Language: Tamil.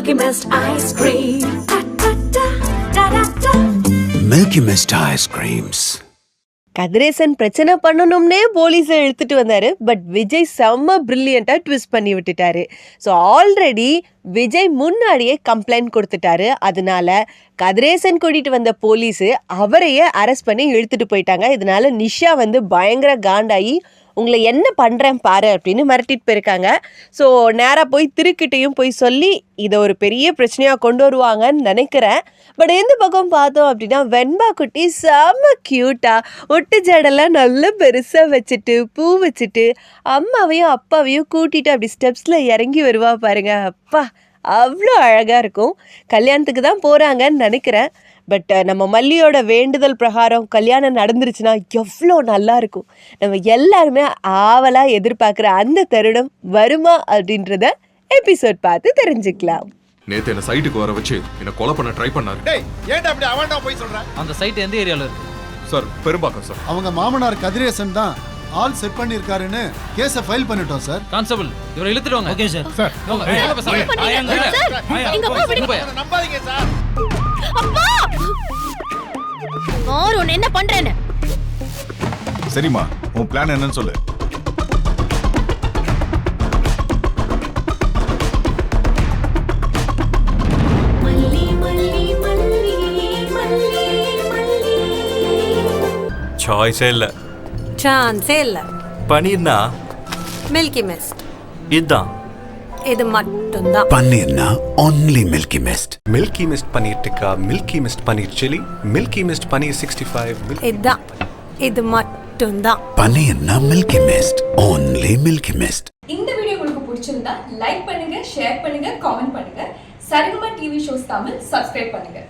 Milky Mist ice cream. Milky Mist ice creams. Kathiresan பிரச்சனை பண்ணணும்னே போலீஸை இழுத்துட்டு வந்தாரு. பட் விஜய் செம்ம பிரில்லியண்டா ட்விஸ்ட் பண்ணி விட்டுட்டாரு. ஸோ ஆல்ரெடி விஜய் முன்னாடியே கம்ப்ளைண்ட் கொடுத்துட்டாரு. அதனால கதிரேசன் கூட்டிட்டு வந்த போலீஸு அவரையே அரெஸ்ட் பண்ணி இழுத்துட்டு போயிட்டாங்க. இதனால நிஷா பயங்கர காண்டாகி உங்களை என்ன பண்ணுறேன் பாரு அப்படின்னு மிரட்டிட்டு போயிருக்காங்க. ஸோ நேராக போய் திருக்கிட்டையும் போய் சொல்லி இதை ஒரு பெரிய பிரச்சனையாக கொண்டு வருவாங்கன்னு நினைக்கிறேன். பட் எந்த பக்கம் பார்த்தோம் அப்படின்னா வெண்பா குட்டி செம்ம க்யூட்டாக ஒட்டு ஜடெல்லாம் நல்லா பெருசாக வச்சுட்டு பூ வச்சுட்டு அம்மாவையும் அப்பாவையும் கூட்டிகிட்டு அப்படி ஸ்டெப்ஸில் இறங்கி வருவா பாருங்க. அப்பா அவ்வளோ அழகாக இருக்கும். கல்யாணத்துக்கு தான் போகிறாங்கன்னு நினைக்கிறேன். பட் நம்ம மல்லியோட வேண்டுதல் பிரகாரம் கல்யாணம் நடந்துருச்சுன்னா எவ்வளோ நல்லா இருக்கும். நம்ம எல்லாருமே ஆவலாக எதிர்பார்க்குற அந்த தருணம் வருமா அப்படின்றத எபிசோட் பார்த்து தெரிஞ்சுக்கலாம். நேத்து என்ன சைட்டுக்கு வர வச்சு என்ன கொலை பண்ண ட்ரை பண்ணாரு. டேய் ஏன்டா அப்படி அவன்டா போய் சொல்ற? அந்த சைட் எந்த ஏரியால இருக்கு சார்? பெரும்பாக்கம் சார். அவங்க மாமனார் கதிரேசன் தான் ஆல் செட் பண்ணிருக்காருன்னு கேஸை ஃபைல் பண்ணிட்டோம் சார். கான்ஸ்டபிள் இவரை இழுத்துட்டு வாங்க. Okay sir. சார் நம்பாதீங்க சார். அப்பா ஓர் என்ன பண்றேன்னு சரிம்மா, உன் பிளான் என்னன்னு சொல்லு. சாய்ஸே இல்ல, சான்ஸே இல்ல. பன்னீர்னா மில்கி மிஸ்ட் இதுதான், இது மட்டும்தான். பன்னீர்னா only Milky Mist. Milky Mist paneer tikka, Milky Mist paneer chilli, Milky Mist paneer 65. இதுதான், இது மட்டும்தான். பன்னீர்னா Milky Mist, only Milky Mist. இந்த வீடியோ உங்களுக்கு பிடிச்சிருந்தா லைக் பண்ணுங்க, ஷேர் பண்ணுங்க, காமெண்ட் பண்ணுங்க. Saregama TV shows Tamil subscribe பண்ணுங்க.